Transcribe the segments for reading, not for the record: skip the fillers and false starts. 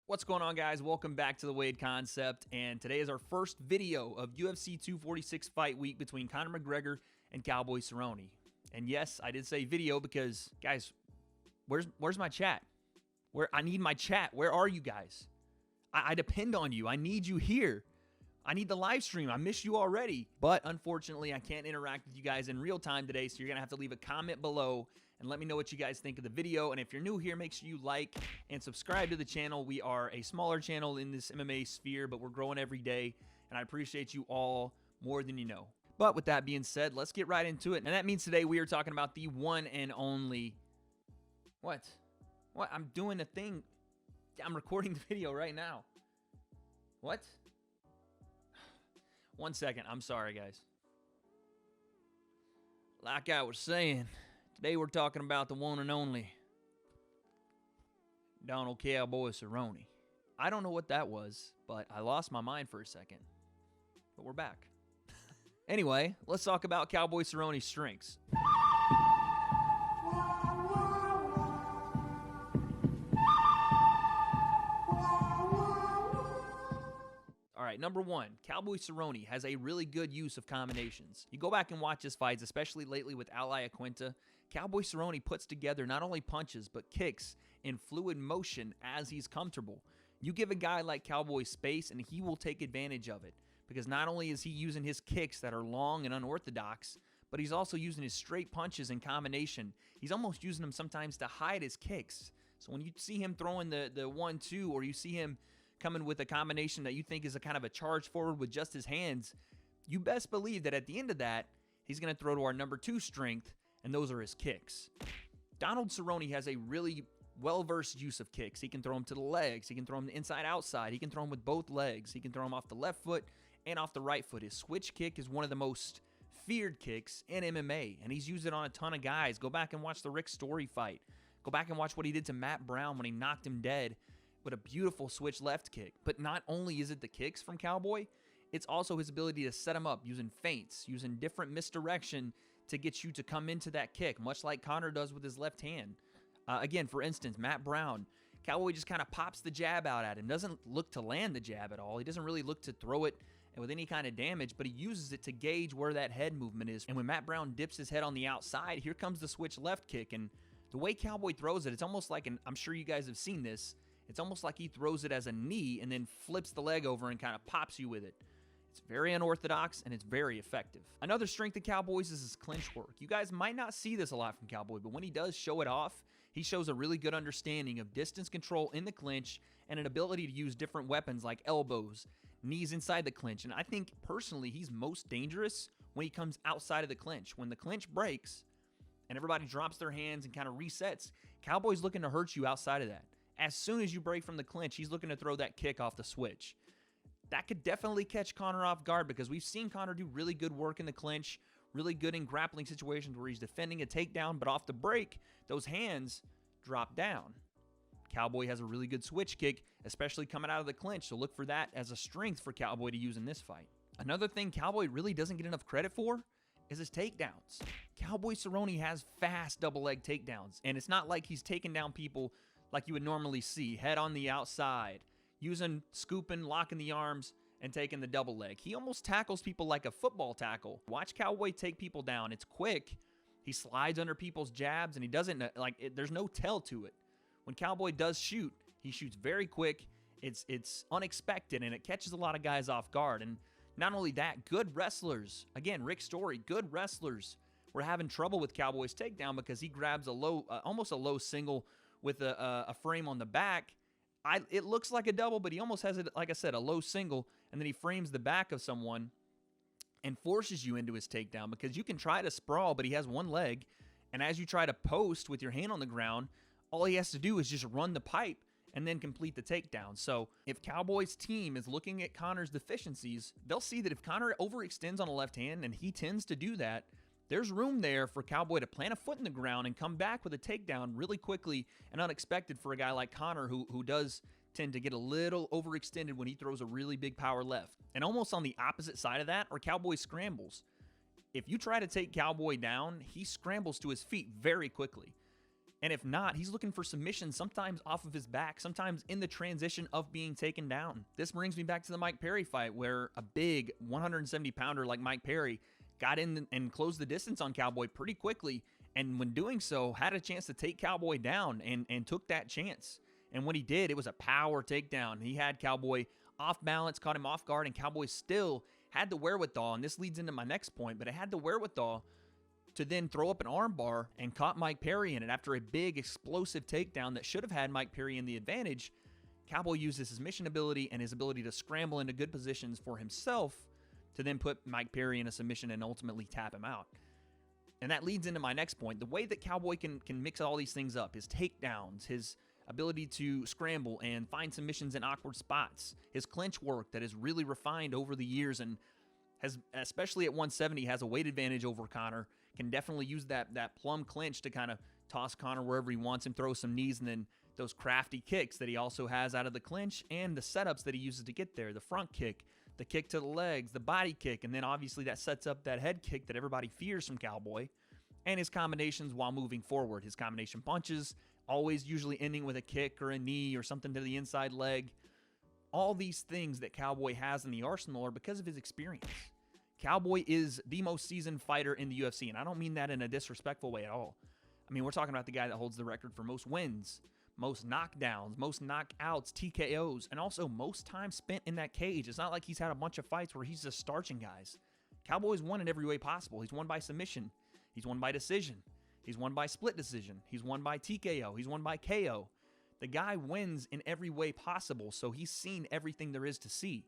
What's going on, guys? Welcome back to the W.A.D. Concept, and today is our first video of UFC 246 fight week between Conor McGregor and COWBOY CERRONE. And yes, I did say video because, guys, where's my chat? I need my chat. Where are you guys? I depend on you. I need you here. I need the live stream. I miss you already. But unfortunately, I can't interact with you guys in real time today, so you're going to have to leave a comment below and let me know what you guys think of the video. And if you're new here, make sure you like and subscribe to the channel. We are a smaller channel in this MMA sphere, but we're growing every day, and I appreciate you all more than you know. But with that being said, let's get right into it. And that means today we are talking about the one and only... What? I'm doing a thing. I'm recording the video right now. What? 1 second. I'm sorry, guys. Like I was saying, today we're talking about the one and only Donald COWBOY Cerrone. I don't know what that was, but I lost my mind for a second. But we're back. Anyway, let's talk about COWBOY Cerrone's strengths. All right, number one, COWBOY Cerrone has a really good use of combinations. You go back and watch his fights, especially lately with Al Iaquinta. COWBOY Cerrone puts together not only punches, but kicks in fluid motion as he's comfortable. You give a guy like COWBOY space, and he will take advantage of it, because not only is he using his kicks that are long and unorthodox, but he's also using his straight punches in combination. He's almost using them sometimes to hide his kicks. So when you see him throwing the 1-2, or you see him coming with a combination that you think is a kind of a charge forward with just his hands, you best believe that at the end of that, he's going to throw to our number 2 strength, and those are his kicks. Donald Cerrone has a really well-versed use of kicks. He can throw them to the legs. He can throw them inside-outside. He can throw them with both legs. He can throw them off the left foot and off the right foot. His switch kick is one of the most feared kicks in MMA, and he's used it on a ton of guys. Go back and watch the Rick Story fight. Go back and watch what he did to Matt Brown when he knocked him dead with a beautiful switch left kick. But not only is it the kicks from COWBOY, it's also his ability to set him up using feints, using different misdirection to get you to come into that kick, much like Conor does with his left hand. Again, for instance, Matt Brown, COWBOY just kind of pops the jab out at him, doesn't look to land the jab at all. He doesn't really look to throw it with any kind of damage, but he uses it to gauge where that head movement is. And when Matt Brown dips his head on the outside, here comes the switch left kick. And the way COWBOY throws it, it's almost like, and I'm sure you guys have seen this, it's almost like he throws it as a knee and then flips the leg over and kind of pops you with it. It's very unorthodox, and it's very effective. Another strength of COWBOY's is his clinch work. You guys might not see this a lot from COWBOY, but when he does show it off, he shows a really good understanding of distance control in the clinch and an ability to use different weapons like elbows, knees inside the clinch. And I think, personally, he's most dangerous when he comes outside of the clinch. When the clinch breaks and everybody drops their hands and kind of resets, COWBOY's looking to hurt you outside of that. As soon as you break from the clinch, he's looking to throw that kick off the switch. That could definitely catch Conor off guard, because we've seen Conor do really good work in the clinch, really good in grappling situations where he's defending a takedown, but off the break, those hands drop down. COWBOY has a really good switch kick, especially coming out of the clinch, so look for that as a strength for COWBOY to use in this fight. Another thing COWBOY really doesn't get enough credit for is his takedowns. COWBOY Cerrone has fast double leg takedowns, and it's not like he's taking down people like you would normally see, head on the outside, using scooping, locking the arms, and taking the double leg. He almost tackles people like a football tackle. Watch COWBOY take people down. It's quick. He slides under people's jabs, and he doesn't, there's no tell to it. When COWBOY does shoot, he shoots very quick. It's unexpected, and it catches a lot of guys off guard. And not only that, good wrestlers, again, Rick Story, good wrestlers were having trouble with COWBOY's takedown because he grabs a low, almost a low single with a frame on the back. It looks like a double, but he almost has it, like I said, a low single, and then he frames the back of someone and forces you into his takedown, because you can try to sprawl, but he has one leg, and as you try to post with your hand on the ground, all he has to do is just run the pipe and then complete the takedown. So if COWBOY's team is looking at Conor's deficiencies, they'll see that if Conor overextends on the left hand, and he tends to do that, there's room there for COWBOY to plant a foot in the ground and come back with a takedown really quickly and unexpected for a guy like Conor, who does tend to get a little overextended when he throws a really big power left. And almost on the opposite side of that are COWBOY scrambles. If you try to take COWBOY down, he scrambles to his feet very quickly. And if not, he's looking for submissions, sometimes off of his back, sometimes in the transition of being taken down. This brings me back to the Mike Perry fight, where a big 170-pounder like Mike Perry got in and closed the distance on Cowboy pretty quickly, and when doing so, had a chance to take Cowboy down and took that chance. And when he did, it was a power takedown. He had Cowboy off balance, caught him off guard, and Cowboy still had the wherewithal, and this leads into my next point, but it had the wherewithal to then throw up an armbar and caught Mike Perry in it after a big explosive takedown that should have had Mike Perry in the advantage. Cowboy used his submission ability and his ability to scramble into good positions for himself to then put Mike Perry in a submission and ultimately tap him out. And that leads into my next point. The way that Cowboy can mix all these things up, his takedowns, his ability to scramble and find submissions in awkward spots, his clinch work that is really refined over the years and has, especially at 170, has a weight advantage over Conor, can definitely use that plum clinch to kind of toss Conor wherever he wants him, throw some knees, and then those crafty kicks that he also has out of the clinch and the setups that he uses to get there, the front kick, the kick to the legs, the body kick, and then obviously that sets up that head kick that everybody fears from Cowboy, and his combinations while moving forward. His combination punches, always usually ending with a kick or a knee or something to the inside leg. All these things that Cowboy has in the arsenal are because of his experience. Cowboy is the most seasoned fighter in the UFC, and I don't mean that in a disrespectful way at all. I mean, we're talking about the guy that holds the record for most wins, most knockdowns, most knockouts, TKOs, and also most time spent in that cage. It's not like he's had a bunch of fights where he's just starching guys. Cowboy's won in every way possible. He's won by submission. He's won by decision. He's won by split decision. He's won by TKO. He's won by KO. The guy wins in every way possible, so he's seen everything there is to see.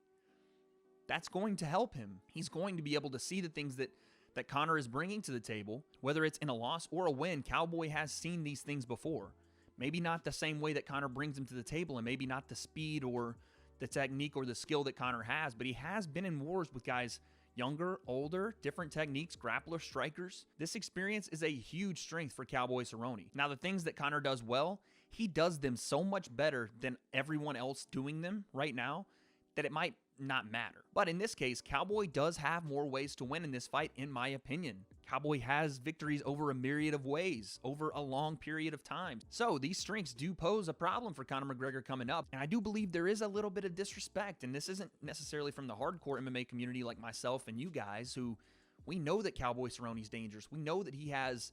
That's going to help him. He's going to be able to see the things that Conor is bringing to the table, whether it's in a loss or a win. Cowboy has seen these things before. Maybe not the same way that Conor brings them to the table, and maybe not the speed or the technique or the skill that Conor has, but he has been in wars with guys younger, older, different techniques, grapplers, strikers. This experience is a huge strength for Cowboy Cerrone. Now, the things that Conor does well, he does them so much better than everyone else doing them right now that it might not matter. But in this case, Cowboy does have more ways to win in this fight, in my opinion. Cowboy has victories over a myriad of ways, over a long period of time. So these strengths do pose a problem for Conor McGregor coming up. And I do believe there is a little bit of disrespect, and this isn't necessarily from the hardcore MMA community like myself and you guys, who we know that Cowboy Cerrone's dangerous. We know that he has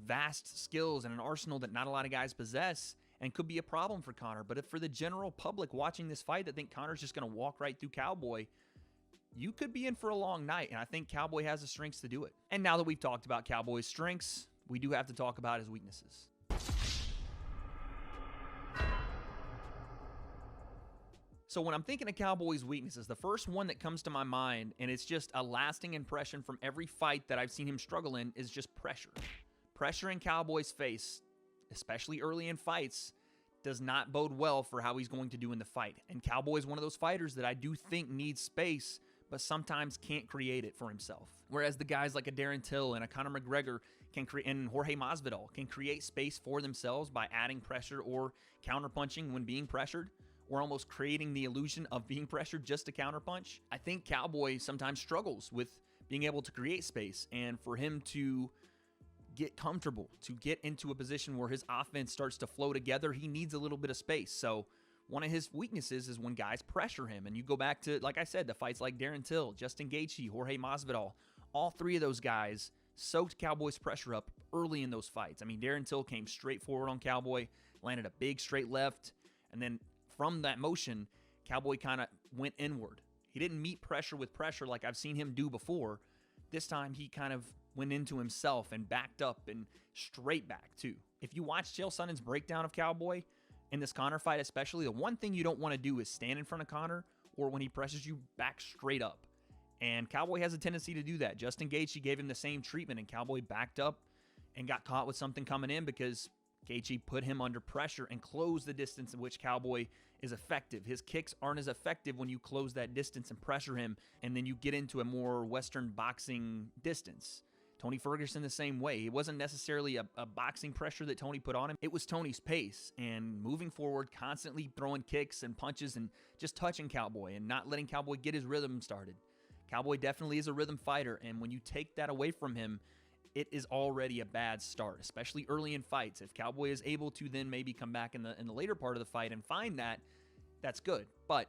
vast skills and an arsenal that not a lot of guys possess and could be a problem for Conor. But if for the general public watching this fight that think Conor's just going to walk right through Cowboy, you could be in for a long night, and I think Cowboy has the strengths to do it. And now that we've talked about Cowboy's strengths, we do have to talk about his weaknesses. So when I'm thinking of Cowboy's weaknesses, the first one that comes to my mind, and it's just a lasting impression from every fight that I've seen him struggle in, is just pressure. Pressure in Cowboy's face, especially early in fights, does not bode well for how he's going to do in the fight. And Cowboy is one of those fighters that I do think needs space, but sometimes can't create it for himself. Whereas the guys like a Darren Till and a Conor McGregor can create, and Jorge Masvidal can create space for themselves by adding pressure or counterpunching when being pressured, or almost creating the illusion of being pressured just to counterpunch. I think Cowboy sometimes struggles with being able to create space, and for him to get comfortable, to get into a position where his offense starts to flow together, he needs a little bit of space. So one of his weaknesses is when guys pressure him. And you go back to, like I said, the fights like Darren Till, Justin Gaethje, Jorge Masvidal. All three of those guys soaked Cowboy's pressure up early in those fights. I mean, Darren Till came straight forward on Cowboy, landed a big straight left, and then from that motion, Cowboy kind of went inward. He didn't meet pressure with pressure like I've seen him do before. This time, he kind of went into himself and backed up and straight back, too. If you watch Chael Sonnen's breakdown of Cowboy, in this Conor fight especially, the one thing you don't want to do is stand in front of Conor, or when he presses you, back straight up. And Cowboy has a tendency to do that. Justin Gaethje gave him the same treatment, and Cowboy backed up and got caught with something coming in because Gaethje put him under pressure and closed the distance in which Cowboy is effective. His kicks aren't as effective when you close that distance and pressure him, and then you get into a more Western boxing distance. Tony Ferguson the same way. It wasn't necessarily a boxing pressure that Tony put on him. It was Tony's pace and moving forward, constantly throwing kicks and punches and just touching Cowboy and not letting Cowboy get his rhythm started. Cowboy definitely is a rhythm fighter, and when you take that away from him, it is already a bad start, especially early in fights. If Cowboy is able to then maybe come back in the later part of the fight and find that, that's good. But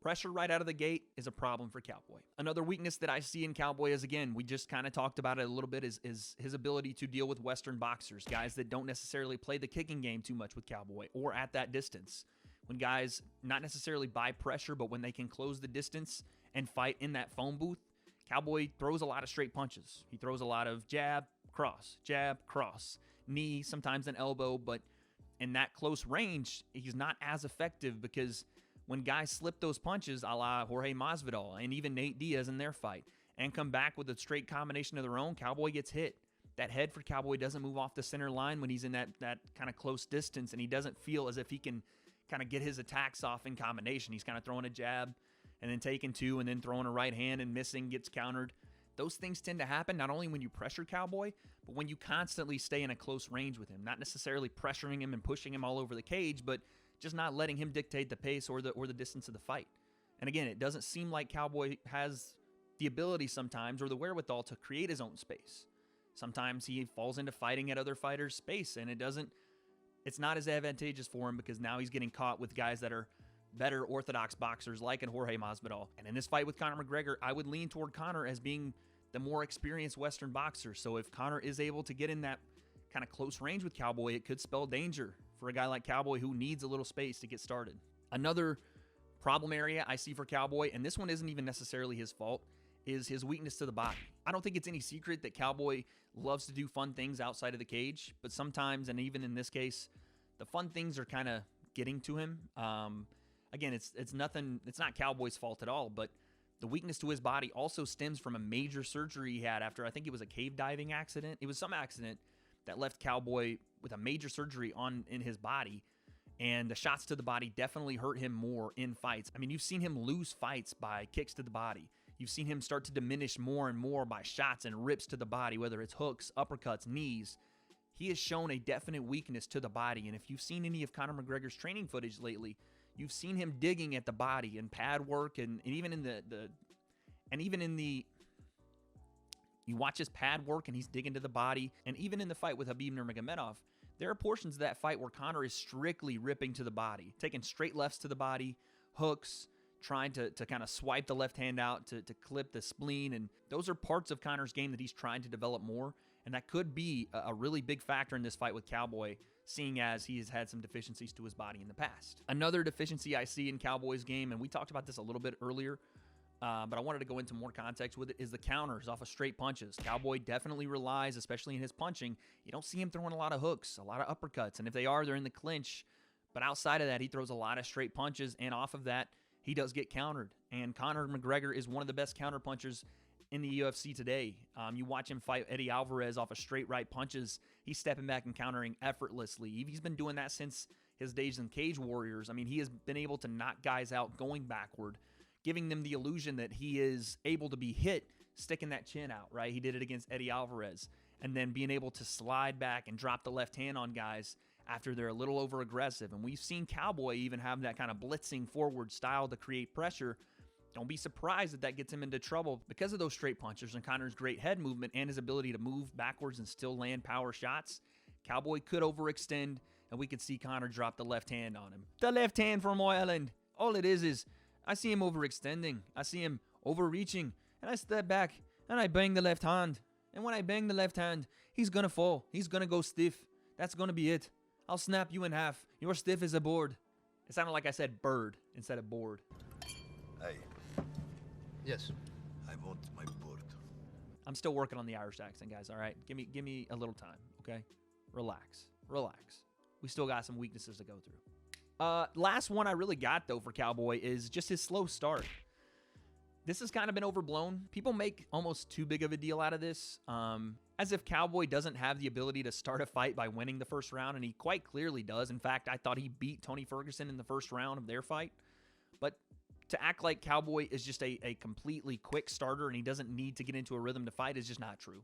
pressure right out of the gate is a problem for Cowboy. Another weakness that I see in Cowboy is, again, we just kind of talked about it a little bit, is his ability to deal with Western boxers, guys that don't necessarily play the kicking game too much with Cowboy or at that distance. When guys not necessarily buy pressure, but when they can close the distance and fight in that phone booth, Cowboy throws a lot of straight punches. He throws a lot of jab, cross, knee, sometimes an elbow, but in that close range, he's not as effective because when guys slip those punches, a la Jorge Masvidal and even Nate Diaz in their fight, and come back with a straight combination of their own, Cowboy gets hit. That head for Cowboy doesn't move off the center line when he's in that kind of close distance, and he doesn't feel as if he can kind of get his attacks off in combination. He's kind of throwing a jab and then taking two and then throwing a right hand and missing, gets countered. Those things tend to happen not only when you pressure Cowboy, but when you constantly stay in a close range with him, not necessarily pressuring him and pushing him all over the cage, but just not letting him dictate the pace or the distance of the fight. And again, it doesn't seem like Cowboy has the ability sometimes or the wherewithal to create his own space. Sometimes he falls into fighting at other fighters' space, and it's not as advantageous for him because now he's getting caught with guys that are better orthodox boxers like in Jorge Masvidal. And in this fight with Conor McGregor, I would lean toward Conor as being the more experienced Western boxer. So if Conor is able to get in that kind of close range with Cowboy, it could spell danger for a guy like Cowboy who needs a little space to get started. Another problem area I see for Cowboy, and this one isn't even necessarily his fault, is his weakness to the body. I don't think it's any secret that Cowboy loves to do fun things outside of the cage, but sometimes, and even in this case, the fun things are kind of getting to him. Again, it's not Cowboy's fault at all, but the weakness to his body also stems from a major surgery he had after, I think it was a cave diving accident. It was some accident that left Cowboy with a major surgery in his body, and the shots to the body definitely hurt him more in fights. I mean, you've seen him lose fights by kicks to the body. You've seen him start to diminish more and more by shots and rips to the body, whether it's hooks, uppercuts, knees. He has shown a definite weakness to the body, and if you've seen any of Conor McGregor's training footage lately, you've seen him digging at the body and pad work, and even in you watch his pad work and he's digging to the body. And even in the fight with Khabib Nurmagomedov, there are portions of that fight where Conor is strictly ripping to the body, taking straight lefts to the body, hooks, trying to kind of swipe the left hand out to clip the spleen. And those are parts of Conor's game that he's trying to develop more. And that could be a really big factor in this fight with Cowboy, seeing as he has had some deficiencies to his body in the past. Another deficiency I see in Cowboy's game, and we talked about this a little bit earlier, but I wanted to go into more context with it, is the counters off of straight punches. Cowboy definitely relies, especially in his punching, you don't see him throwing a lot of hooks, a lot of uppercuts, and if they are, they're in the clinch. But outside of that, he throws a lot of straight punches, and off of that, he does get countered. And Conor McGregor is one of the best counter punchers in the UFC today. You watch him fight Eddie Alvarez off of straight right punches. He's stepping back and countering effortlessly. He's been doing that since his days in Cage Warriors. I mean, he has been able to knock guys out going backward, giving them the illusion that he is able to be hit, sticking that chin out, right? He did it against Eddie Alvarez. And then being able to slide back and drop the left hand on guys after they're a little over aggressive. And we've seen Cowboy even have that kind of blitzing forward style to create pressure. Don't be surprised if that gets him into trouble because of those straight punches and Conor's great head movement and his ability to move backwards and still land power shots. Cowboy could overextend, and we could see Conor drop the left hand on him. The left hand from Ireland. All it is I see him overextending. I see him overreaching, and I step back, and I bang the left hand. And when I bang the left hand, he's going to fall. He's going to go stiff. That's going to be it. I'll snap you in half. You're stiff as a board. It sounded like I said bird instead of board. Hey. Yes. I want my board. I'm still working on the Irish accent, guys, all right? Give me a little time, okay? Relax. We still got some weaknesses to go through. Last one I really got, though, for Cowboy is just his slow start. This has kind of been overblown. People make almost too big of a deal out of this, as if Cowboy doesn't have the ability to start a fight by winning the first round, and he quite clearly does. In fact, I thought he beat Tony Ferguson in the first round of their fight. But to act like Cowboy is just a completely quick starter and he doesn't need to get into a rhythm to fight is just not true.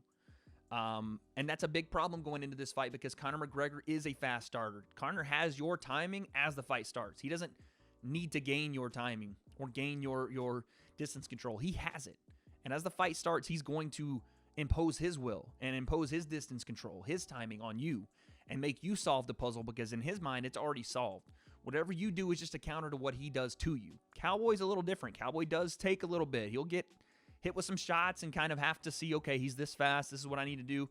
And that's a big problem going into this fight because Conor McGregor is a fast starter. Conor has your timing as the fight starts. He doesn't need to gain your timing or gain your distance control. He has it. And as the fight starts, he's going to impose his will and impose his distance control, his timing on you, and make you solve the puzzle because in his mind, it's already solved. Whatever you do is just a counter to what he does to you. Cowboy's a little different. Cowboy does take a little bit. He'll get hit with some shots and kind of have to see, okay, he's this fast. This is what I need to do.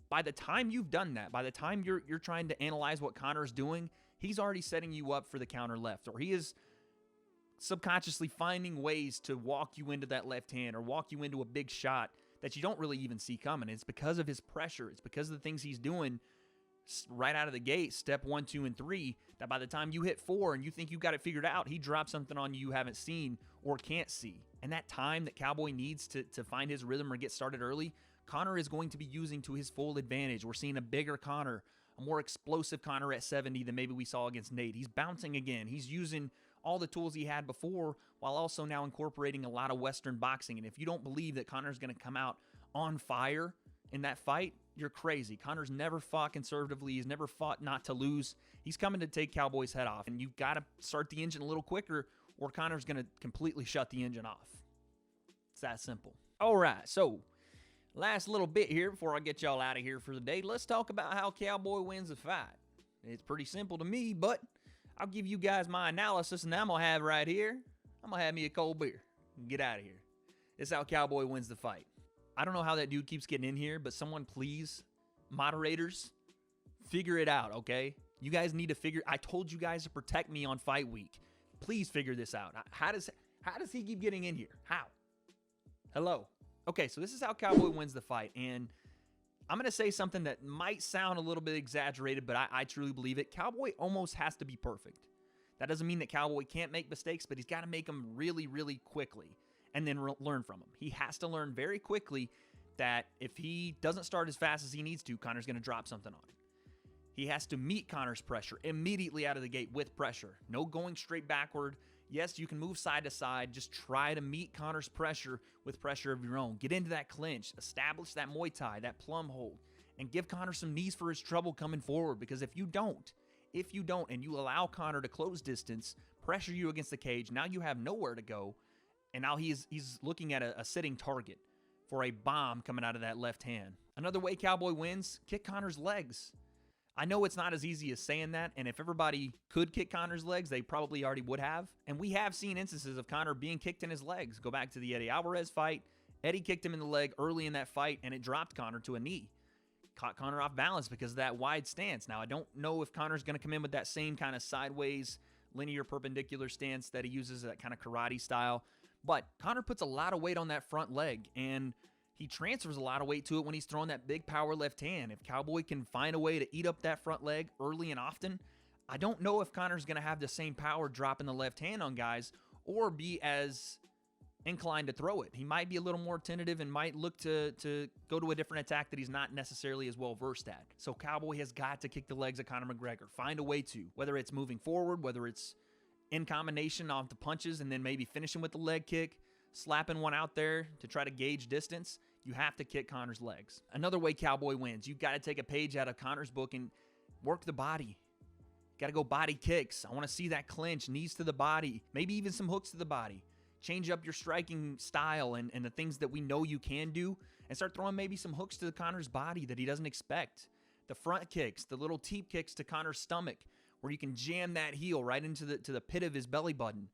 By the time you've done that, by the time you're trying to analyze what Conor's doing, he's already setting you up for the counter left, or he is subconsciously finding ways to walk you into that left hand or walk you into a big shot that you don't really even see coming. It's because of his pressure. It's because of the things he's doing right out of the gate, step 1, 2, and 3, that by the time you hit 4 and you think you got it figured out, he drops something on you haven't seen or can't see. And that time that Cowboy needs to find his rhythm or get started early, Conor is going to be using to his full advantage. We're seeing a bigger Conor, a more explosive Conor at 70 than maybe we saw against Nate. He's bouncing again. He's using all the tools he had before while also now incorporating a lot of Western boxing. And if you don't believe that Conor's going to come out on fire in that fight, you're crazy. Conor's never fought conservatively. He's never fought not to lose. He's coming to take Cowboy's head off. And you've got to start the engine a little quicker or Conor's going to completely shut the engine off. It's that simple. All right, so last little bit here before I get y'all out of here for the day. Let's talk about how Cowboy wins the fight. It's pretty simple to me, but I'll give you guys my analysis, and I'm going to have right here, I'm going to have me a cold beer and get out of here. This is how Cowboy wins the fight. I don't know how that dude keeps getting in here, but someone please, moderators, figure it out, okay? You guys need to figure, I told you guys to protect me on fight week. Please figure this out. How does he keep getting in here? How? Hello? Okay, so this is how Cowboy wins the fight, and I'm going to say something that might sound a little bit exaggerated, but I truly believe it. Cowboy almost has to be perfect. That doesn't mean that Cowboy can't make mistakes, but he's got to make them really, really quickly and then learn from them. He has to learn very quickly that if he doesn't start as fast as he needs to, Conor's going to drop something on him. He has to meet Conor's pressure immediately out of the gate with pressure. No going straight backward. Yes, you can move side to side. Just try to meet Conor's pressure with pressure of your own. Get into that clinch. Establish that Muay Thai, that plum hold, and give Conor some knees for his trouble coming forward. Because if you don't, and you allow Conor to close distance, pressure you against the cage, now you have nowhere to go, and now he's looking at a sitting target for a bomb coming out of that left hand. Another way Cowboy wins, kick Conor's legs. I know it's not as easy as saying that, and if everybody could kick Conor's legs, they probably already would have. And we have seen instances of Conor being kicked in his legs. Go back to the Eddie Alvarez fight. Eddie kicked him in the leg early in that fight, and it dropped Conor to a knee. Caught Conor off balance because of that wide stance. Now, I don't know if Conor's going to come in with that same kind of sideways, linear, perpendicular stance that he uses, that kind of karate style. But Conor puts a lot of weight on that front leg, and he transfers a lot of weight to it when he's throwing that big power left hand. If Cowboy can find a way to eat up that front leg early and often, I don't know if Conor's going to have the same power dropping the left hand on guys or be as inclined to throw it. He might be a little more tentative and might look to go to a different attack that he's not necessarily as well versed at. So Cowboy has got to kick the legs of Conor McGregor. Find a way to, whether it's moving forward, whether it's in combination off the punches and then maybe finishing with the leg kick, slapping one out there to try to gauge distance. You have to kick Conor's legs. Another way Cowboy wins, you've got to take a page out of Conor's book and work the body. Got to go body kicks. I want to see that clinch, knees to the body, maybe even some hooks to the body. Change up your striking style and the things that we know you can do, and start throwing maybe some hooks to Conor's body that he doesn't expect. The front kicks, the little teep kicks to Conor's stomach, where you can jam that heel right into the pit of his belly button.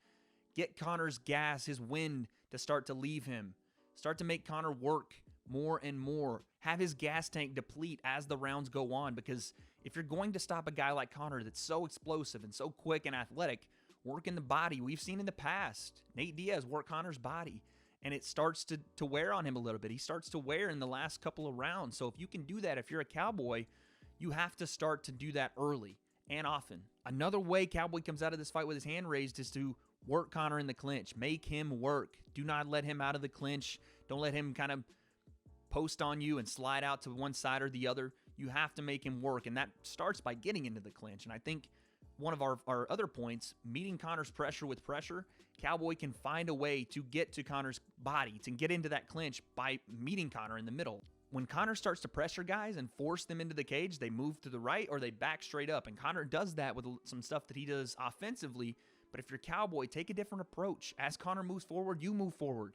Get Conor's gas, his wind to start to leave him. Start to make Conor work more and more. Have his gas tank deplete as the rounds go on, because if you're going to stop a guy like Conor that's so explosive and so quick and athletic, work in the body. We've seen in the past, Nate Diaz work Conor's body, and it starts to wear on him a little bit. He starts to wear in the last couple of rounds. So if you can do that, if you're a Cowboy, you have to start to do that early and often. Another way Cowboy comes out of this fight with his hand raised is to work Conor in the clinch. Make him work. Do not let him out of the clinch. Don't let him kind of post on you and slide out to one side or the other. You have to make him work, and that starts by getting into the clinch. And I think one of our other points, meeting Conor's pressure with pressure, Cowboy can find a way to get to Conor's body, to get into that clinch by meeting Conor in the middle. When Conor starts to pressure guys and force them into the cage, they move to the right or they back straight up. And Conor does that with some stuff that he does offensively. But if you're Cowboy, take a different approach. As Conor moves forward, you move forward.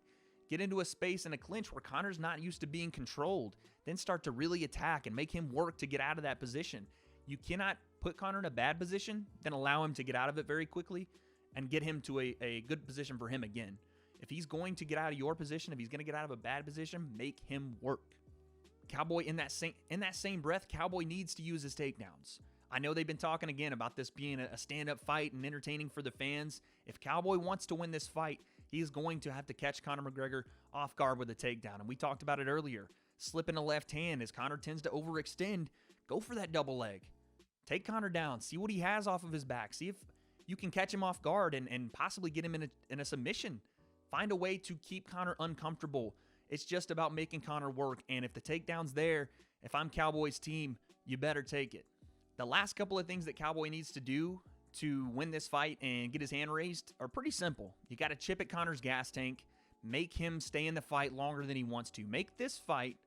Get into a space in a clinch where Conor's not used to being controlled. Then start to really attack and make him work to get out of that position. You cannot put Conor in a bad position, then allow him to get out of it very quickly and get him to a good position for him again. If he's going to get out of your position, if he's going to get out of a bad position, make him work. Cowboy, in that same breath, Cowboy needs to use his takedowns. I know they've been talking again about this being a stand-up fight and entertaining for the fans. If Cowboy wants to win this fight, he is going to have to catch Conor McGregor off guard with a takedown. And we talked about it earlier. Slipping a left hand as Conor tends to overextend. Go for that double leg. Take Conor down. See what he has off of his back. See if you can catch him off guard and possibly get him in a submission. Find a way to keep Conor uncomfortable. It's just about making Conor work. And if the takedown's there, if I'm Cowboy's team, you better take it. The last couple of things that Cowboy needs to do to win this fight and get his hand raised are pretty simple. You got to chip at Conor's gas tank. Make him stay in the fight longer than he wants to. Make this fight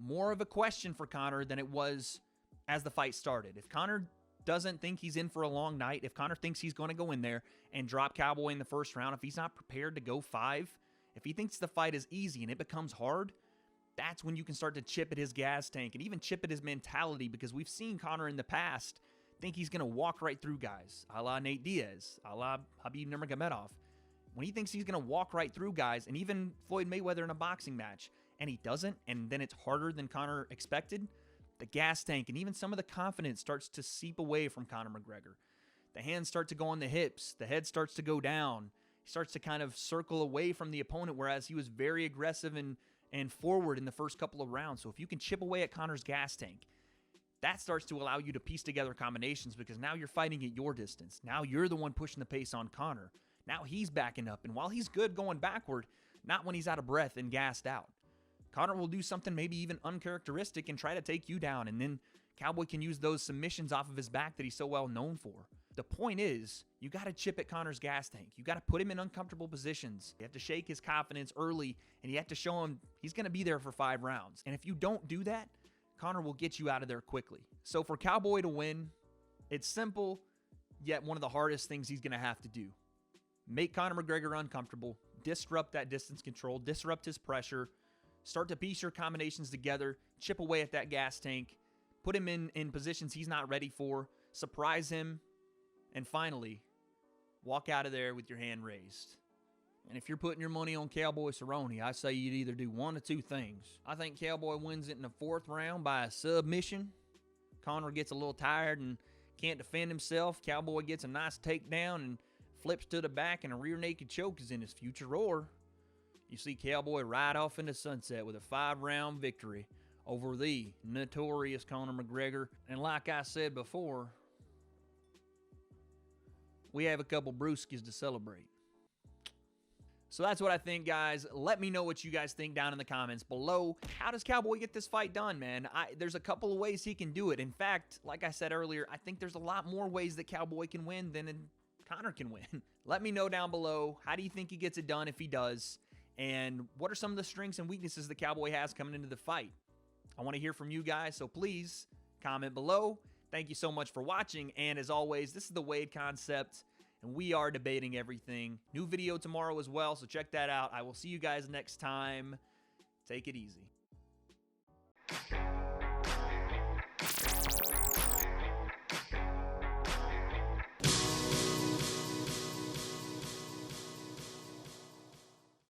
more of a question for Conor than it was as the fight started. If Conor doesn't think he's in for a long night, if Conor thinks he's going to go in there and drop Cowboy in the first round, if he's not prepared to go 5, if he thinks the fight is easy and it becomes hard, that's when you can start to chip at his gas tank and even chip at his mentality, because we've seen Conor in the past think he's going to walk right through guys, a la Nate Diaz, a la Khabib Nurmagomedov. When he thinks he's going to walk right through guys, and even Floyd Mayweather in a boxing match, and he doesn't, and then it's harder than Conor expected, the gas tank and even some of the confidence starts to seep away from Conor McGregor. The hands start to go on the hips. The head starts to go down. He starts to kind of circle away from the opponent, whereas he was very aggressive and forward in the first couple of rounds. So if you can chip away at Conor's gas tank, that starts to allow you to piece together combinations, because now you're fighting at your distance. Now you're the one pushing the pace on Conor. Now he's backing up, and while he's good going backward, not when he's out of breath and gassed out. Conor will do something maybe even uncharacteristic and try to take you down, and then Cowboy can use those submissions off of his back that he's so well known for. The point is, you got to chip at Conor's gas tank. You got to put him in uncomfortable positions. You have to shake his confidence early, and you have to show him he's going to be there for 5 rounds. And if you don't do that, Conor will get you out of there quickly. So for Cowboy to win, it's simple, yet one of the hardest things he's going to have to do. Make Conor McGregor uncomfortable, disrupt that distance control, disrupt his pressure, start to piece your combinations together, chip away at that gas tank, put him in positions he's not ready for, surprise him, and finally, walk out of there with your hand raised. And if you're putting your money on Cowboy Cerrone, I say you'd either do one of 2 things. I think Cowboy wins it in the 4th round by a submission. Conor gets a little tired and can't defend himself. Cowboy gets a nice takedown and flips to the back, and a rear naked choke is in his future. Or you see Cowboy ride off into sunset with a 5-round victory over the notorious Conor McGregor. And like I said before, we have a couple brewskis to celebrate. So that's what I think, guys. Let me know what you guys think down in the comments below. How does Cowboy get this fight done, man? There's a couple of ways he can do it. In fact, like I said earlier, I think there's a lot more ways that Cowboy can win than Conor can win. Let me know down below. How do you think he gets it done if he does? And what are some of the strengths and weaknesses that Cowboy has coming into the fight? I want to hear from you guys, so please comment below. Thank you so much for watching. And as always, this is the W.A.D. Concept, and we are debating everything. New video tomorrow as well, so check that out. I will see you guys next time. Take it easy.